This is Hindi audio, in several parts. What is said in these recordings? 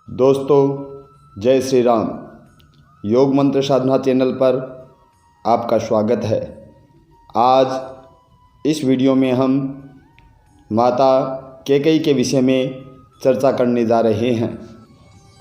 दोस्तों जय श्री राम। योग मंत्र साधना चैनल पर आपका स्वागत है। आज इस वीडियो में हम माता कैकेयी के विषय में चर्चा करने जा रहे हैं।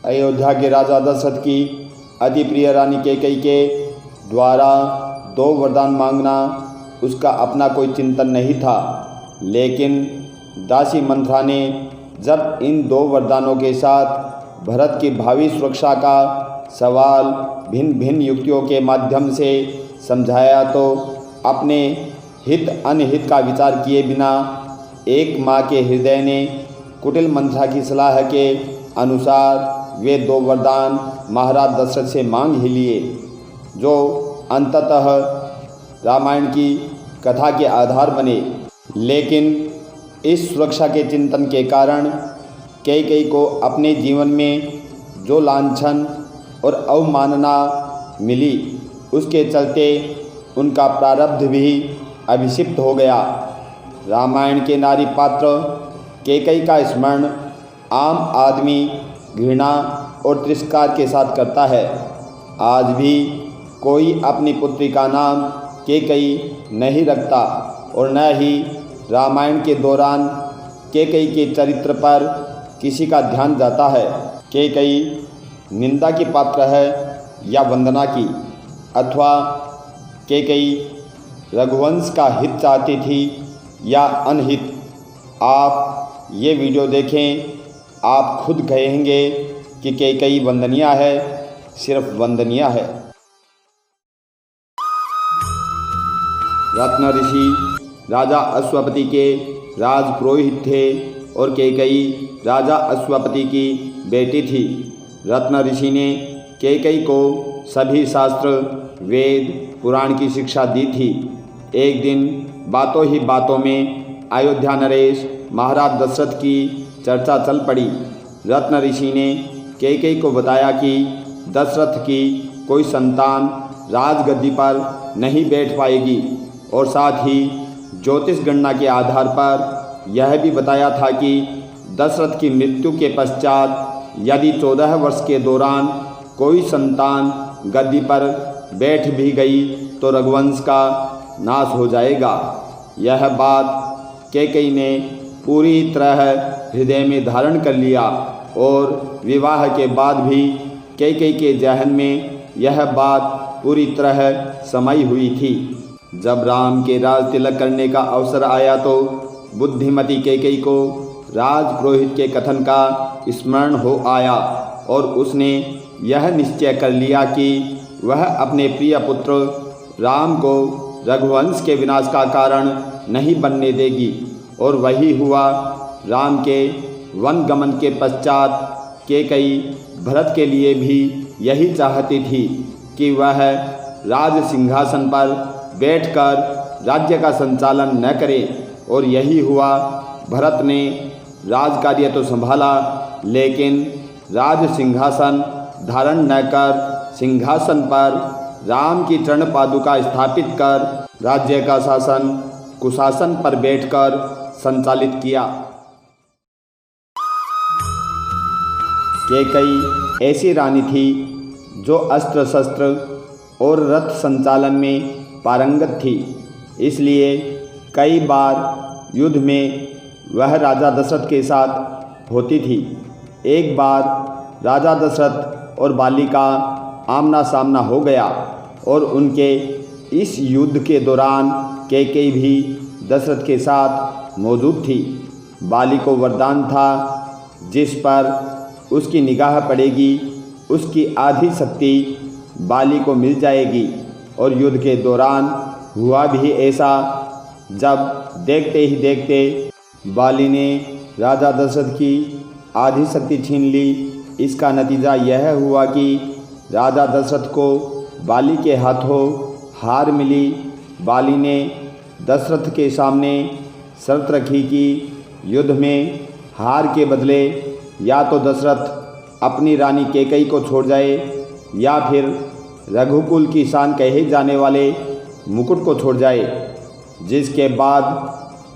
अयोध्या के राजा दशरथ की अति प्रिय रानी कैकेयी के द्वारा 2 वरदान मांगना उसका अपना कोई चिंतन नहीं था, लेकिन दासी मंथरा ने जब इन 2 वरदानों के साथ भरत की भावी सुरक्षा का सवाल भिन्न भिन्न युक्तियों के माध्यम से समझाया तो अपने हित अनहित का विचार किए बिना एक माँ के हृदय ने कुटिल मंथरा की सलाह के अनुसार वे 2 वरदान महाराज दशरथ से मांग ही लिए, जो अंततः रामायण की कथा के आधार बने। लेकिन इस सुरक्षा के चिंतन के कारण कैकेयी को अपने जीवन में जो लांछन और अवमानना मिली, उसके चलते उनका प्रारब्ध भी अभिषिक्त हो गया। रामायण के नारी पात्र कैकेयी का स्मरण आम आदमी घृणा और तिरस्कार के साथ करता है। आज भी कोई अपनी पुत्री का नाम कैकेयी नहीं रखता और न ही रामायण के दौरान कैकेयी के चरित्र पर किसी का ध्यान जाता है। कैकेयी निंदा की पात्र है या वंदना की, अथवा कैकेयी रघुवंश का हित चाहती थी या अनहित। आप ये वीडियो देखें, आप खुद कहेंगे कि कैकेयी वंदनीय है, सिर्फ वंदनीय है। रत्न ऋषि राजा अश्वपति के राजपुरोहित थे और कैकेयी राजा अश्वपति की बेटी थी। रत्न ऋषि ने कैकेयी को सभी शास्त्र वेद पुराण की शिक्षा दी थी। एक दिन बातों ही बातों में अयोध्या नरेश महाराज दशरथ की चर्चा चल पड़ी। रत्न ऋषि ने कैकेयी को बताया कि दशरथ की कोई संतान राजगद्दी पर नहीं बैठ पाएगी और साथ ही ज्योतिष गणना के आधार पर यह भी बताया था कि दशरथ की मृत्यु के पश्चात यदि 14 वर्ष के दौरान कोई संतान गद्दी पर बैठ भी गई तो रघुवंश का नाश हो जाएगा। यह बात कैकेयी ने पूरी तरह हृदय में धारण कर लिया और विवाह के बाद भी कैकेयी के जहन में यह बात पूरी तरह समाई हुई थी। जब राम के राज तिलक करने का अवसर आया तो बुद्धिमती कैकेयी को राजपुरोहित के कथन का स्मरण हो आया और उसने यह निश्चय कर लिया कि वह अपने प्रिय पुत्र राम को रघुवंश के विनाश का कारण नहीं बनने देगी। और वही हुआ। राम के वन गमन के पश्चात कैकेयी भरत के लिए भी यही चाहती थी कि वह राज सिंहासन पर बैठकर राज्य का संचालन न करे, और यही हुआ। भरत ने राज कार्य तो संभाला, लेकिन राज सिंहासन धारण न कर सिंहासन पर राम की चरण पादुका स्थापित कर राज्य का शासन कुशासन पर बैठकर संचालित किया। कैकेयी ऐसी रानी थी जो अस्त्र शस्त्र और रथ संचालन में पारंगत थी, इसलिए कई बार युद्ध में वह राजा दशरथ के साथ होती थी। एक बार राजा दशरथ और बाली का आमना सामना हो गया और उनके इस युद्ध के दौरान कैकेयी भी दशरथ के साथ मौजूद थी। बाली को वरदान था जिस पर उसकी निगाह पड़ेगी उसकी आधी शक्ति बाली को मिल जाएगी। और युद्ध के दौरान हुआ भी ऐसा, जब देखते ही देखते बाली ने राजा दशरथ की आधी शक्ति छीन ली। इसका नतीजा यह हुआ कि राजा दशरथ को बाली के हाथों हार मिली। बाली ने दशरथ के सामने शर्त रखी कि युद्ध में हार के बदले या तो दशरथ अपनी रानी कैकेयी को छोड़ जाए या फिर रघुकुल की शान कहे जाने वाले मुकुट को छोड़ जाए। जिसके बाद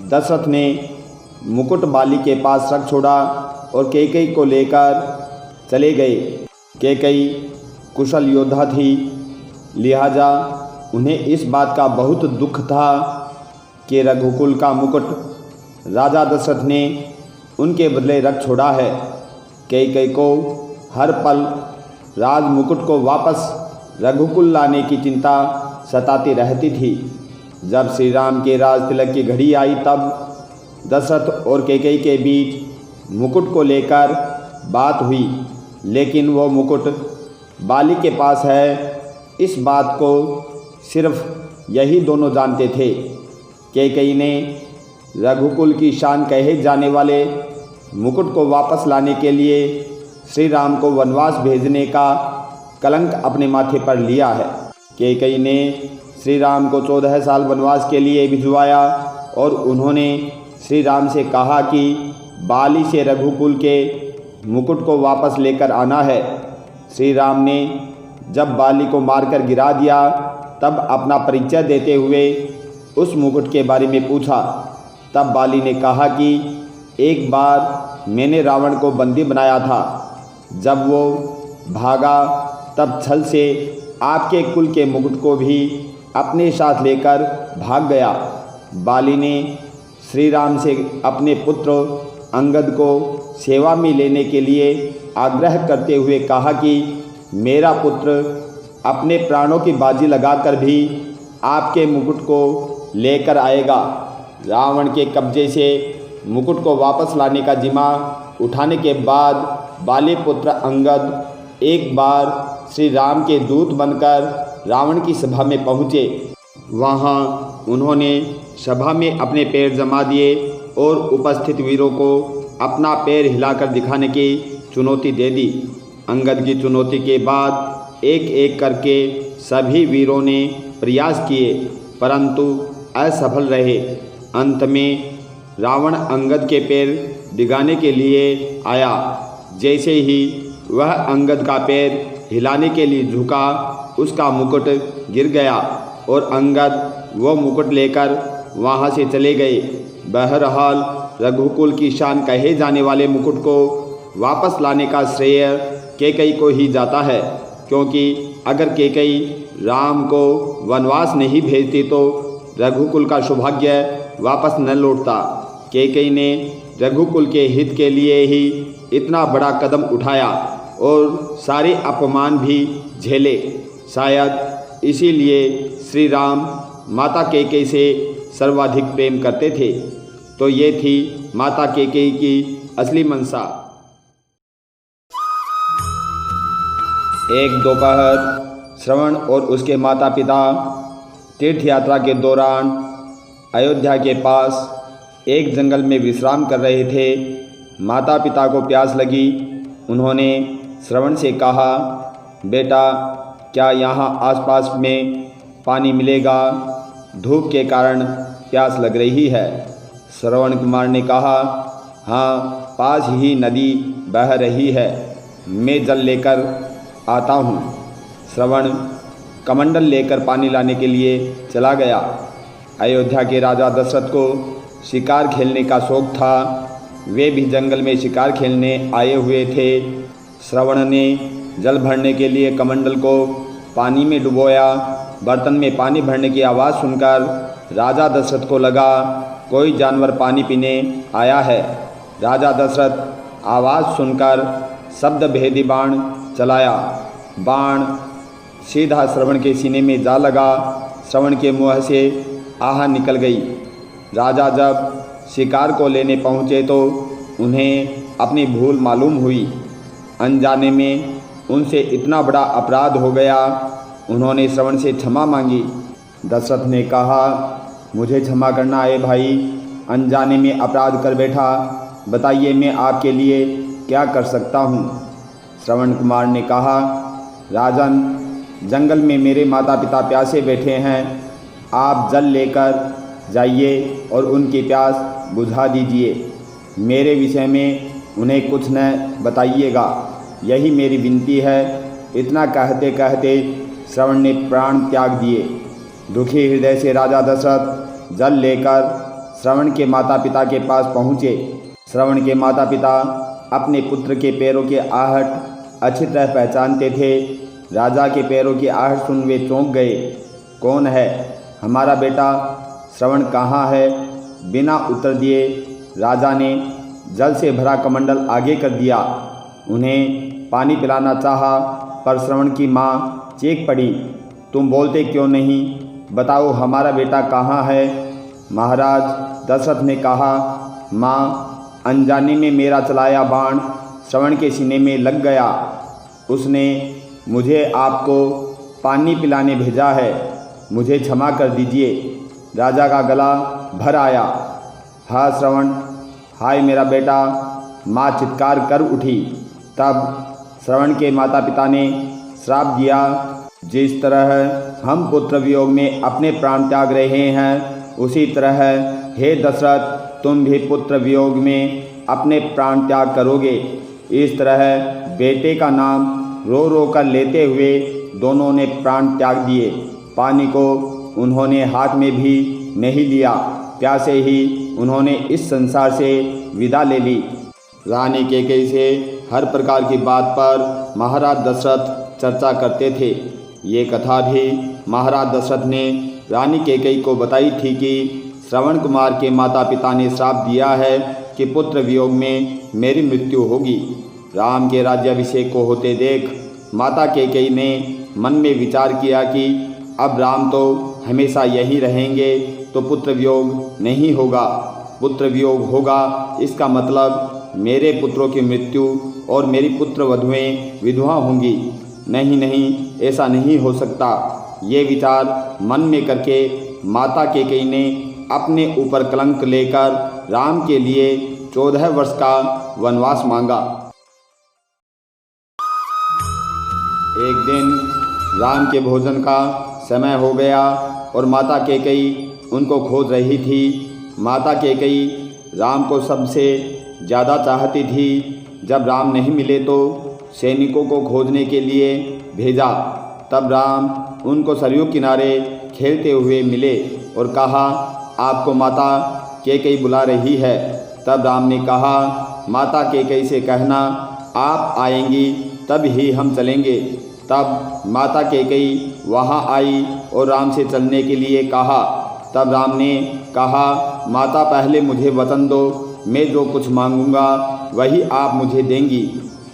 दशरथ ने मुकुट बाली के पास रख छोड़ा और कैकेयी को लेकर चले गए। कैकई कुशल योद्धा थी, लिहाजा उन्हें इस बात का बहुत दुख था कि रघुकुल का मुकुट राजा दशरथ ने उनके बदले रख छोड़ा है। कैकई को हर पल राज मुकुट को वापस रघुकुल लाने की चिंता सताती रहती थी। जब श्री राम के राज तिलक की घड़ी आई तब दशरथ और कैकई के बीच मुकुट को लेकर बात हुई, लेकिन वो मुकुट बाली के पास है, इस बात को सिर्फ यही दोनों जानते थे। कैकई ने रघुकुल की शान कहे जाने वाले मुकुट को वापस लाने के लिए श्री राम को वनवास भेजने का कलंक अपने माथे पर लिया है। कैकई ने श्री राम को 14 साल वनवास के लिए भिजवाया और उन्होंने श्री राम से कहा कि बाली से रघुकुल के मुकुट को वापस लेकर आना है। श्री राम ने जब बाली को मारकर गिरा दिया तब अपना परिचय देते हुए उस मुकुट के बारे में पूछा। तब बाली ने कहा कि एक बार मैंने रावण को बंदी बनाया था, जब वो भागा तब छल से आपके कुल के मुकुट को भी अपने साथ लेकर भाग गया। बाली ने श्री राम से अपने पुत्र अंगद को सेवा में लेने के लिए आग्रह करते हुए कहा कि मेरा पुत्र अपने प्राणों की बाजी लगाकर भी आपके मुकुट को लेकर आएगा। रावण के कब्जे से मुकुट को वापस लाने का जिम्मा उठाने के बाद बाली पुत्र अंगद एक बार श्री राम के दूत बनकर रावण की सभा में पहुँचे। वहाँ उन्होंने सभा में अपने पैर जमा दिए और उपस्थित वीरों को अपना पैर हिलाकर दिखाने की चुनौती दे दी। अंगद की चुनौती के बाद एक एक करके सभी वीरों ने प्रयास किए, परंतु असफल रहे। अंत में रावण अंगद के पैर डिगाने के लिए आया। जैसे ही वह अंगद का पैर हिलाने के लिए झुका, उसका मुकुट गिर गया और अंगद वो मुकुट लेकर वहाँ से चले गए। बहरहाल रघुकुल की शान कहे जाने वाले मुकुट को वापस लाने का श्रेय कैकई को ही जाता है, क्योंकि अगर कैकई राम को वनवास नहीं भेजती तो रघुकुल का सौभाग्य वापस न लौटता। कैकई ने रघुकुल के हित के लिए ही इतना बड़ा कदम उठाया और सारे अपमान भी झेले। शायद इसीलिए श्री राम माता कैकई से सर्वाधिक प्रेम करते थे। तो ये थी माता कैकई की असली मंशा। एक दोपहर श्रवण और उसके माता पिता तीर्थ यात्रा के दौरान अयोध्या के पास एक जंगल में विश्राम कर रहे थे। माता पिता को प्यास लगी। उन्होंने श्रवण से कहा, बेटा क्या यहाँ आसपास में पानी मिलेगा? धूप के कारण प्यास लग रही है। श्रवण कुमार ने कहा, हाँ, पास ही नदी बह रही है, मैं जल लेकर आता हूँ। श्रवण कमंडल लेकर पानी लाने के लिए चला गया। अयोध्या के राजा दशरथ को शिकार खेलने का शौक़ था। वे भी जंगल में शिकार खेलने आए हुए थे। श्रवण ने जल भरने के लिए कमंडल को पानी में डुबोया। बर्तन में पानी भरने की आवाज़ सुनकर राजा दशरथ को लगा कोई जानवर पानी पीने आया है। राजा दशरथ आवाज़ सुनकर शब्द भेदी बाण चलाया। बाण सीधा श्रवण के सीने में जा लगा। श्रवण के मुँह से आह निकल गई। राजा जब शिकार को लेने पहुँचे तो उन्हें अपनी भूल मालूम हुई। अनजाने में उनसे इतना बड़ा अपराध हो गया। उन्होंने श्रवण से क्षमा मांगी। दशरथ ने कहा, मुझे क्षमा करना है भाई, अनजाने में अपराध कर बैठा। बताइए मैं आपके लिए क्या कर सकता हूँ? श्रवण कुमार ने कहा, राजन, जंगल में मेरे माता पिता प्यासे बैठे हैं। आप जल लेकर जाइए और उनकी प्यास बुझा दीजिए। मेरे विषय में उन्हें कुछ न बताइएगा, यही मेरी विनती है। इतना कहते कहते श्रवण ने प्राण त्याग दिए। दुखी हृदय से राजा दशरथ जल लेकर श्रवण के माता पिता के पास पहुँचे। श्रवण के माता पिता अपने पुत्र के पैरों के आहट अच्छी तरह पहचानते थे। राजा के पैरों की आहट सुन वे चौंक गए। कौन है? हमारा बेटा श्रवण कहाँ है? बिना उत्तर दिए राजा ने जल से भरा कमंडल आगे कर दिया। उन्हें पानी पिलाना चाहा, पर श्रवण की माँ चीख पड़ी, तुम बोलते क्यों नहीं? बताओ हमारा बेटा कहाँ है? महाराज दशरथ ने कहा, माँ, अनजाने में मेरा चलाया बाण श्रवण के सीने में लग गया। उसने मुझे आपको पानी पिलाने भेजा है, मुझे क्षमा कर दीजिए। राजा का गला भर आया। हाँ श्रवण, हाय मेरा बेटा, माँ चित्कार कर उठी। तब श्रवण के माता पिता ने श्राप दिया, जिस तरह हम पुत्र वियोग में अपने प्राण त्याग रहे हैं, उसी तरह हे दशरथ, तुम भी पुत्र वियोग में अपने प्राण त्याग करोगे। इस तरह बेटे का नाम रो रो कर लेते हुए दोनों ने प्राण त्याग दिए। पानी को उन्होंने हाथ में भी नहीं लिया। प्यासे ही उन्होंने इस संसार से विदा ले ली। रानी कैकेयी से हर प्रकार की बात पर महाराज दशरथ चर्चा करते थे। ये कथा भी महाराज दशरथ ने रानी कैकेयी को बताई थी कि श्रवण कुमार के माता पिता ने श्राप दिया है कि पुत्र वियोग में मेरी मृत्यु होगी। राम के राज्याभिषेक को होते देख माता कैकेयी ने मन में विचार किया कि अब राम तो हमेशा यहीं रहेंगे, तो पुत्र वियोग नहीं होगा। पुत्र वियोग होगा इसका मतलब मेरे पुत्रों की मृत्यु और मेरी पुत्र वधुएं विधवा होंगी। नहीं नहीं, ऐसा नहीं हो सकता। ये विचार मन में करके माता कैकेयी ने अपने ऊपर कलंक लेकर राम के लिए 14 वर्ष का वनवास मांगा। एक दिन राम के भोजन का समय हो गया और माता कैकेयी उनको खोज रही थी। माता कैकेयी राम को सबसे ज़्यादा चाहती थी। जब राम नहीं मिले तो सैनिकों को खोजने के लिए भेजा। तब राम उनको सरयू किनारे खेलते हुए मिले और कहा, आपको माता कैकेयी बुला रही है। तब राम ने कहा, माता कैकेयी से कहना आप आएंगी तब ही हम चलेंगे। तब माता कैकेयी वहाँ आई और राम से चलने के लिए कहा। तब राम ने कहा, माता पहले मुझे वचन दो, मैं जो कुछ मांगूंगा वही आप मुझे देंगी।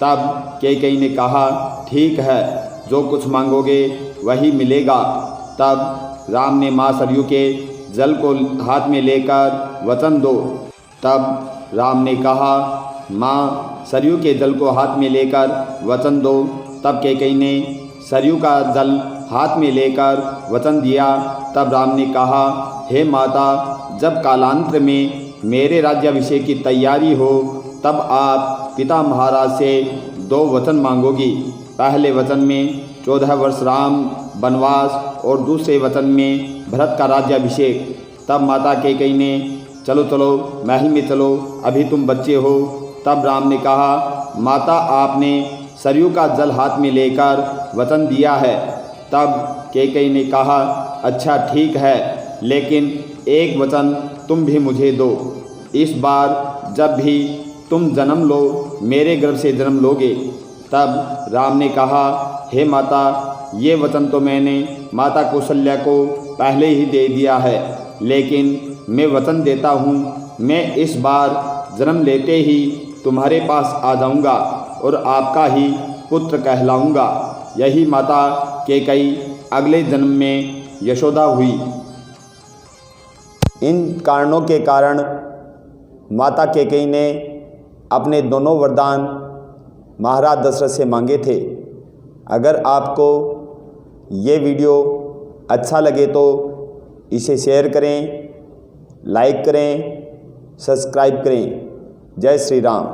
तब कैकेयी ने कहा, ठीक है, जो कुछ मांगोगे वही मिलेगा। तब राम ने माँ सरयू के जल को हाथ में लेकर वचन दो। तब राम ने कहा, माँ सरयू के जल को हाथ में लेकर वचन दो। तब कैकेयी ने सरयू का जल हाथ में लेकर वचन दिया। तब राम ने कहा, हे माता, जब कालांतर में मेरे राज्याभिषेक की तैयारी हो तब आप पिता महाराज से 2 वचन मांगोगी। पहले वचन में 14 वर्ष राम वनवास और दूसरे वचन में भरत का राज्याभिषेक। तब माता कैकेयी ने, चलो चलो महल में चलो, अभी तुम बच्चे हो। तब राम ने कहा, माता आपने सरयू का जल हाथ में लेकर वचन दिया है। तब कैकेयी ने कहा, अच्छा ठीक है, लेकिन एक वचन तुम भी मुझे दो। इस बार जब भी तुम जन्म लो मेरे गर्भ से जन्म लोगे। तब राम ने कहा, हे माता, ये वचन तो मैंने माता कौशल्या को पहले ही दे दिया है, लेकिन मैं वचन देता हूँ, मैं इस बार जन्म लेते ही तुम्हारे पास आ जाऊँगा और आपका ही पुत्र कहलाऊँगा। यही माता कैकेयी अगले जन्म में यशोदा हुई। इन कारणों के कारण माता कैकेयी ने अपने दोनों वरदान महाराज दशरथ से मांगे थे। अगर आपको ये वीडियो अच्छा लगे तो इसे शेयर करें, लाइक करें, सब्सक्राइब करें। जय श्री राम।